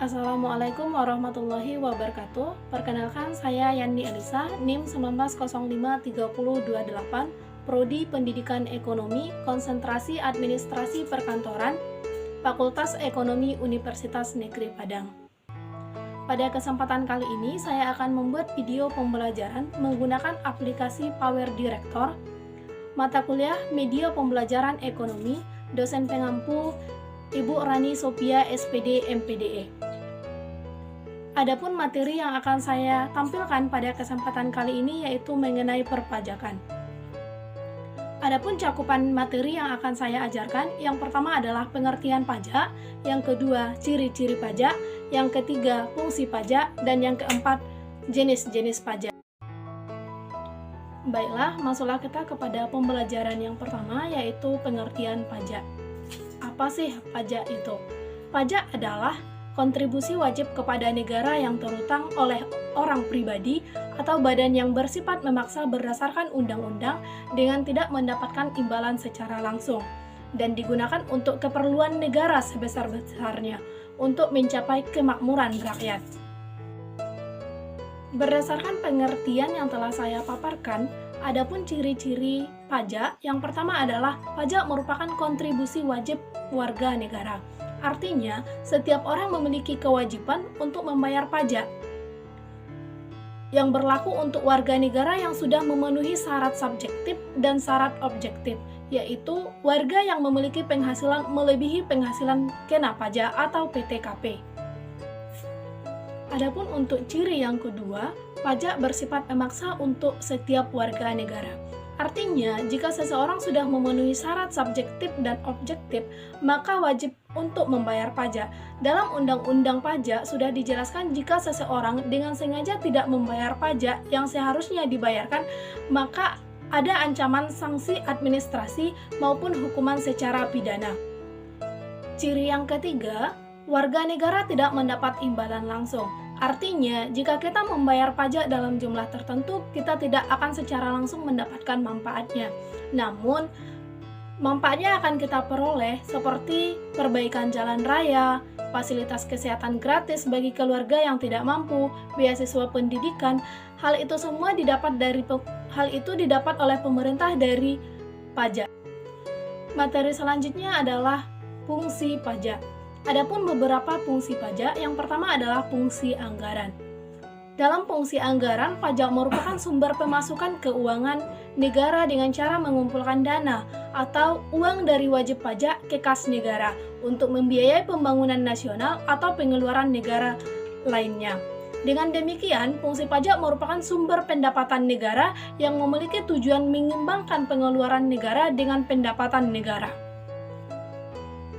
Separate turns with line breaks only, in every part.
Assalamualaikum warahmatullahi wabarakatuh. Perkenalkan, saya Yandi Elisa, NIM 19053028, Prodi Pendidikan Ekonomi, Konsentrasi Administrasi Perkantoran, Fakultas Ekonomi Universitas Negeri Padang. Pada kesempatan kali ini, saya akan membuat video pembelajaran menggunakan aplikasi Power Director, mata kuliah Media Pembelajaran Ekonomi, dosen pengampu Ibu Rani Sophia SPD MPDE. Adapun materi yang akan saya tampilkan pada kesempatan kali ini yaitu mengenai perpajakan. Adapun cakupan materi yang akan saya ajarkan, yang pertama adalah pengertian pajak, yang kedua ciri-ciri pajak, yang ketiga fungsi pajak, dan yang keempat jenis-jenis pajak. Baiklah, masuklah kita kepada pembelajaran yang pertama yaitu pengertian pajak. Apa sih pajak itu? Pajak adalah kontribusi wajib kepada negara yang terutang oleh orang pribadi atau badan yang bersifat memaksa berdasarkan undang-undang dengan tidak mendapatkan imbalan secara langsung dan digunakan untuk keperluan negara sebesar-besarnya untuk mencapai kemakmuran rakyat. Berdasarkan pengertian yang telah saya paparkan, adapun ciri-ciri pajak, yang pertama adalah pajak merupakan kontribusi wajib warga negara. Artinya, setiap orang memiliki kewajiban untuk membayar pajak yang berlaku untuk warga negara yang sudah memenuhi syarat subjektif dan syarat objektif, yaitu warga yang memiliki penghasilan melebihi penghasilan kena pajak atau PTKP. Adapun untuk ciri yang kedua, pajak bersifat memaksa untuk setiap warga negara. Artinya, jika seseorang sudah memenuhi syarat subjektif dan objektif, maka wajib untuk membayar pajak. Dalam Undang-Undang Pajak sudah dijelaskan jika seseorang dengan sengaja tidak membayar pajak yang seharusnya dibayarkan, maka ada ancaman sanksi administrasi maupun hukuman secara pidana. Ciri yang ketiga, warga negara tidak mendapat imbalan langsung. Artinya, jika kita membayar pajak dalam jumlah tertentu, kita tidak akan secara langsung mendapatkan manfaatnya. Namun, manfaatnya akan kita peroleh seperti perbaikan jalan raya, fasilitas kesehatan gratis bagi keluarga yang tidak mampu, beasiswa pendidikan. Hal itu didapat oleh pemerintah dari pajak. Materi selanjutnya adalah fungsi pajak. Adapun beberapa fungsi pajak, yang pertama adalah fungsi anggaran. Dalam fungsi anggaran, pajak merupakan sumber pemasukan keuangan negara dengan cara mengumpulkan dana atau uang dari wajib pajak ke kas negara untuk membiayai pembangunan nasional atau pengeluaran negara lainnya. Dengan demikian, fungsi pajak merupakan sumber pendapatan negara yang memiliki tujuan mengimbangkan pengeluaran negara dengan pendapatan negara.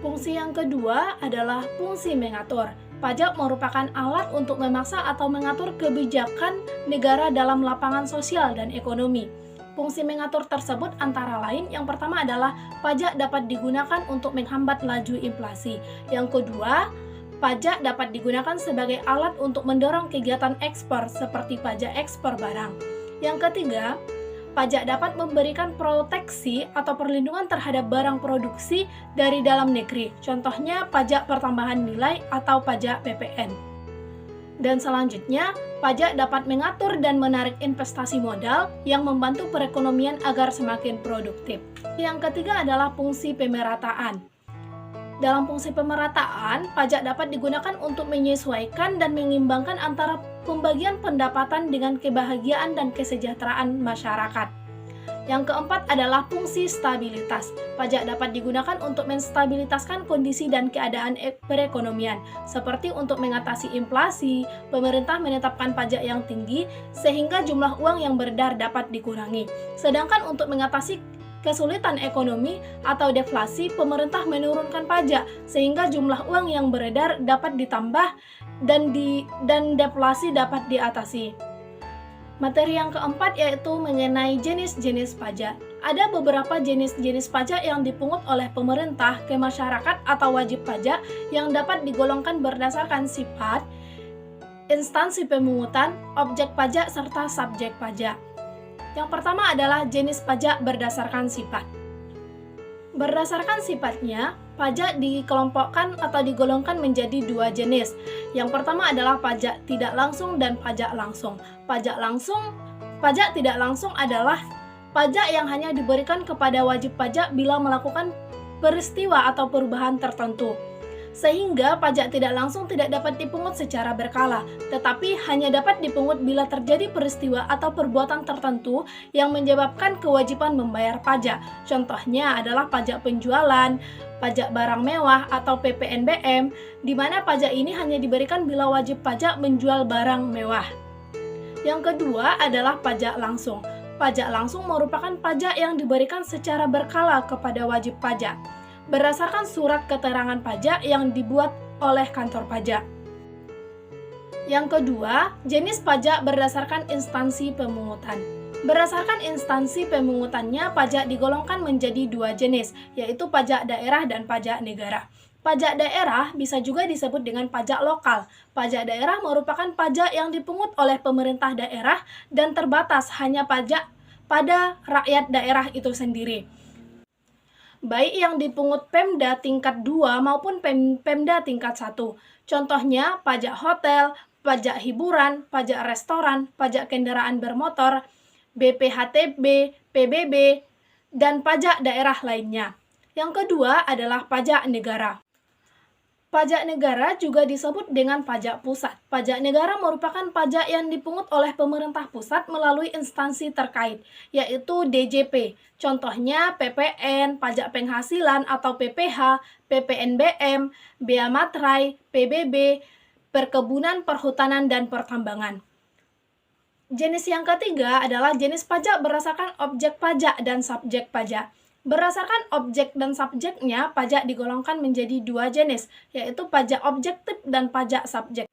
Fungsi yang kedua adalah fungsi mengatur. Pajak merupakan alat untuk memaksa atau mengatur kebijakan negara dalam lapangan sosial dan ekonomi. Fungsi mengatur tersebut antara lain, yang pertama adalah pajak dapat digunakan untuk menghambat laju inflasi. Yang kedua, pajak dapat digunakan sebagai alat untuk mendorong kegiatan ekspor seperti pajak ekspor barang. Yang ketiga, pajak dapat memberikan proteksi atau perlindungan terhadap barang produksi dari dalam negeri, contohnya pajak pertambahan nilai atau pajak PPN. Dan selanjutnya, pajak dapat mengatur dan menarik investasi modal yang membantu perekonomian agar semakin produktif. Yang ketiga adalah fungsi pemerataan. Dalam fungsi pemerataan, pajak dapat digunakan untuk menyesuaikan dan mengimbangkan antara pembagian pendapatan dengan kebahagiaan dan kesejahteraan masyarakat. Yang keempat adalah fungsi stabilitas. Pajak dapat digunakan untuk menstabilitaskan kondisi dan keadaan perekonomian, seperti untuk mengatasi inflasi. Pemerintah menetapkan pajak yang tinggi sehingga jumlah uang yang beredar dapat dikurangi. Sedangkan untuk mengatasi kesulitan ekonomi atau deflasi, pemerintah menurunkan pajak sehingga jumlah uang yang beredar dapat ditambah dan deflasi dapat diatasi. Materi yang keempat yaitu mengenai jenis-jenis pajak. Ada beberapa jenis-jenis pajak yang dipungut oleh pemerintah ke masyarakat atau wajib pajak yang dapat digolongkan berdasarkan sifat, instansi pemungutan, objek pajak, serta subjek pajak. Yang pertama adalah jenis pajak berdasarkan sifat. Berdasarkan sifatnya, pajak dikelompokkan atau digolongkan menjadi dua jenis. Yang pertama adalah pajak tidak langsung dan pajak langsung. Pajak tidak langsung adalah pajak yang hanya diberikan kepada wajib pajak bila melakukan peristiwa atau perubahan tertentu. Sehingga pajak tidak langsung tidak dapat dipungut secara berkala, tetapi hanya dapat dipungut bila terjadi peristiwa atau perbuatan tertentu yang menyebabkan kewajiban membayar pajak. Contohnya adalah pajak penjualan, pajak barang mewah atau PPNBM, di mana pajak ini hanya diberikan bila wajib pajak menjual barang mewah. Yang kedua adalah pajak langsung. Pajak langsung merupakan pajak yang diberikan secara berkala kepada wajib pajak berdasarkan surat keterangan pajak yang dibuat oleh kantor pajak. Yang kedua, jenis pajak berdasarkan instansi pemungutan. Berdasarkan instansi pemungutannya, pajak digolongkan menjadi dua jenis, yaitu pajak daerah dan pajak negara. Pajak daerah bisa juga disebut dengan pajak lokal. Pajak daerah merupakan pajak yang dipungut oleh pemerintah daerah dan terbatas hanya pajak pada rakyat daerah itu sendiri, baik yang dipungut Pemda tingkat 2 maupun Pemda tingkat 1. Contohnya pajak hotel, pajak hiburan, pajak restoran, pajak kendaraan bermotor, BPHTB, PBB, dan pajak daerah lainnya. Yang kedua adalah pajak negara. Pajak negara juga disebut dengan pajak pusat. Pajak negara merupakan pajak yang dipungut oleh pemerintah pusat melalui instansi terkait, yaitu DJP. Contohnya PPN, pajak penghasilan atau PPH, PPNBM, Bea Materai, PBB, perkebunan, perhutanan, dan pertambangan. Jenis yang ketiga adalah jenis pajak berdasarkan objek pajak dan subjek pajak. Berdasarkan objek dan subjeknya, pajak digolongkan menjadi dua jenis, yaitu pajak objektif dan pajak subjek.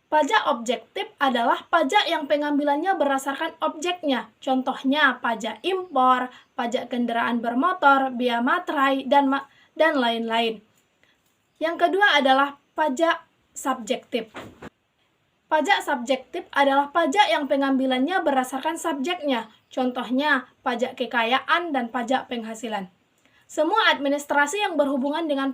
Pajak objektif adalah pajak yang pengambilannya berdasarkan objeknya, contohnya pajak impor, pajak kendaraan bermotor, bea materai, dan lain-lain. Yang kedua adalah pajak subjektif. Pajak subjektif adalah pajak yang pengambilannya berdasarkan subjeknya, contohnya pajak kekayaan dan pajak penghasilan. Semua administrasi yang berhubungan dengan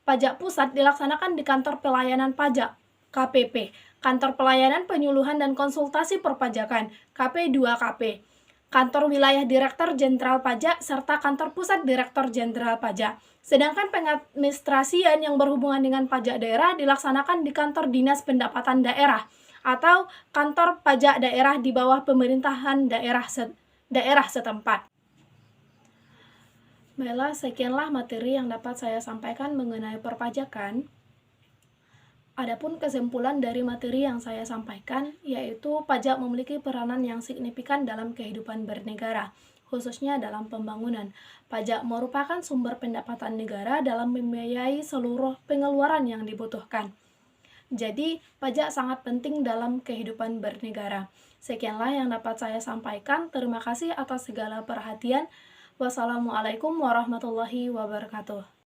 pajak pusat dilaksanakan di Kantor Pelayanan Pajak, KPP, Kantor Pelayanan Penyuluhan dan Konsultasi Perpajakan, KP2KP, Kantor Wilayah Direktur Jenderal Pajak, serta Kantor Pusat Direktur Jenderal Pajak. Sedangkan pengadministrasian yang berhubungan dengan pajak daerah dilaksanakan di Kantor Dinas Pendapatan Daerah atau Kantor Pajak Daerah di bawah pemerintahan daerah setempat. Baiklah, sekianlah materi yang dapat saya sampaikan mengenai perpajakan. Adapun kesimpulan dari materi yang saya sampaikan, yaitu pajak memiliki peranan yang signifikan dalam kehidupan bernegara, khususnya dalam pembangunan. Pajak merupakan sumber pendapatan negara dalam membiayai seluruh pengeluaran yang dibutuhkan. Jadi, pajak sangat penting dalam kehidupan bernegara. Sekianlah yang dapat saya sampaikan. Terima kasih atas segala perhatian. Wassalamualaikum warahmatullahi wabarakatuh.